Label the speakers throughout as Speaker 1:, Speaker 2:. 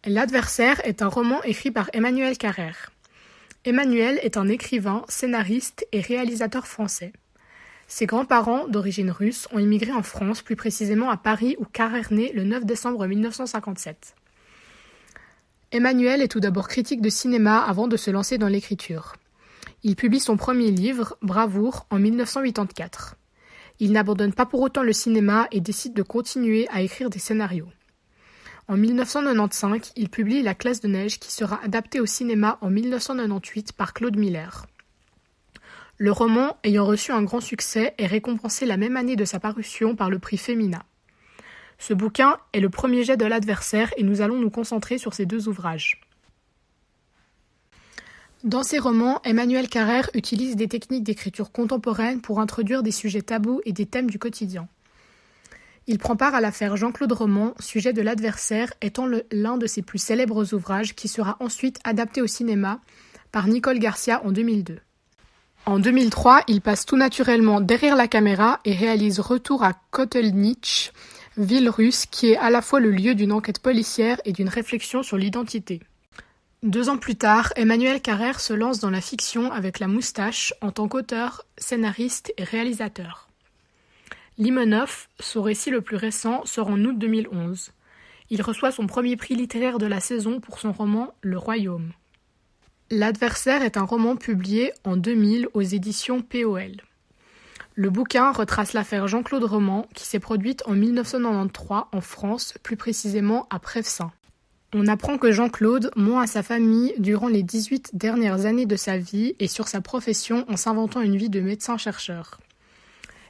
Speaker 1: L'Adversaire est un roman écrit par Emmanuel Carrère. Emmanuel est un écrivain, scénariste et réalisateur français. Ses grands-parents, d'origine russe, ont immigré en France, plus précisément à Paris où Carrère naît le 9 décembre 1957. Emmanuel est tout d'abord critique de cinéma avant de se lancer dans l'écriture. Il publie son premier livre, Bravoure, en 1984. Il n'abandonne pas pour autant le cinéma et décide de continuer à écrire des scénarios. En 1995, il publie La classe de neige qui sera adapté au cinéma en 1998 par Claude Miller. Le roman, ayant reçu un grand succès, est récompensé la même année de sa parution par le prix Femina. Ce bouquin est le premier jet de l'Adversaire et nous allons nous concentrer sur ces deux ouvrages. Dans ses romans, Emmanuel Carrère utilise des techniques d'écriture contemporaine pour introduire des sujets tabous et des thèmes du quotidien. Il prend part à l'affaire Jean-Claude Roman, sujet de l'Adversaire, étant l'un de ses plus célèbres ouvrages qui sera ensuite adapté au cinéma par Nicole Garcia en 2002. En 2003, il passe tout naturellement derrière la caméra et réalise Retour à Kotelnitch, ville russe qui est à la fois le lieu d'une enquête policière et d'une réflexion sur l'identité. 2 ans plus tard, Emmanuel Carrère se lance dans la fiction avec La Moustache en tant qu'auteur, scénariste et réalisateur. Limonov, son récit le plus récent, sort en août 2011. Il reçoit son premier prix littéraire de la saison pour son roman Le Royaume. L'Adversaire est un roman publié en 2000 aux éditions POL. Le bouquin retrace l'affaire Jean-Claude Roman qui s'est produite en 1993 en France, plus précisément à Prevessin. On apprend que Jean-Claude ment à sa famille durant les 18 dernières années de sa vie et sur sa profession en s'inventant une vie de médecin-chercheur.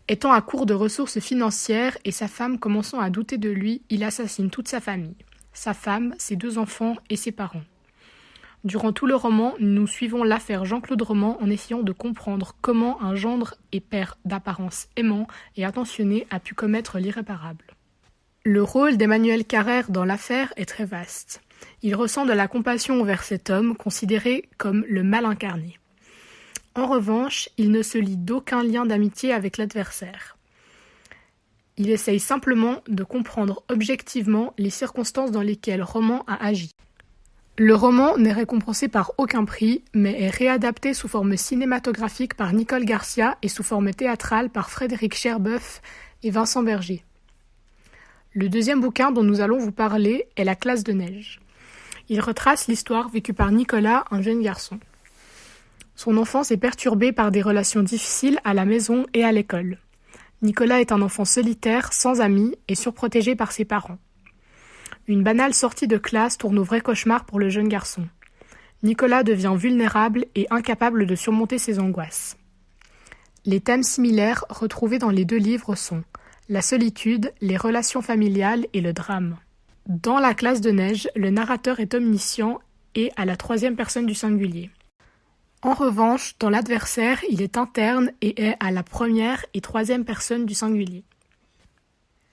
Speaker 1: Étant à court de ressources financières et sa femme commençant à douter de lui, il assassine toute sa famille, sa femme, ses 2 enfants et ses parents. Durant tout le roman, nous suivons l'affaire Jean-Claude Roman en essayant de comprendre comment un gendre et père d'apparence aimant et attentionné a pu commettre l'irréparable. Le rôle d'Emmanuel Carrère dans l'affaire est très vaste. Il ressent de la compassion envers cet homme considéré comme le mal incarné. En revanche, il ne se lie d'aucun lien d'amitié avec l'Adversaire. Il essaye simplement de comprendre objectivement les circonstances dans lesquelles Roman a agi. Le roman n'est récompensé par aucun prix, mais est réadapté sous forme cinématographique par Nicole Garcia et sous forme théâtrale par Frédéric Cherboeuf et Vincent Berger. Le deuxième bouquin dont nous allons vous parler est La classe de neige. Il retrace l'histoire vécue par Nicolas, un jeune garçon. Son enfance est perturbée par des relations difficiles à la maison et à l'école. Nicolas est un enfant solitaire, sans amis et surprotégé par ses parents. Une banale sortie de classe tourne au vrai cauchemar pour le jeune garçon. Nicolas devient vulnérable et incapable de surmonter ses angoisses. Les thèmes similaires retrouvés dans les 2 livres sont la solitude, les relations familiales et le drame. Dans La classe de neige, le narrateur est omniscient et à la 3e personne du singulier. En revanche, dans l'Adversaire, il est interne et est à la 1re et 3e personne du singulier.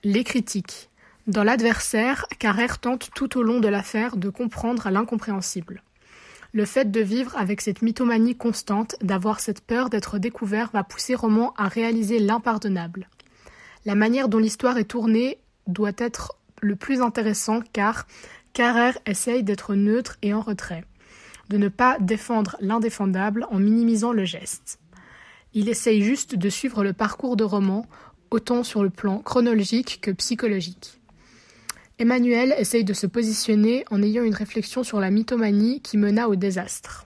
Speaker 1: Les critiques. Dans l'Adversaire, Carrère tente tout au long de l'affaire de comprendre l'incompréhensible. Le fait de vivre avec cette mythomanie constante, d'avoir cette peur d'être découvert va pousser Roman à réaliser l'impardonnable. La manière dont l'histoire est tournée doit être le plus intéressant car Carrère essaye d'être neutre et en retrait, de ne pas défendre l'indéfendable en minimisant le geste. Il essaye juste de suivre le parcours de Roman, autant sur le plan chronologique que psychologique. Emmanuel essaye de se positionner en ayant une réflexion sur la mythomanie qui mena au désastre.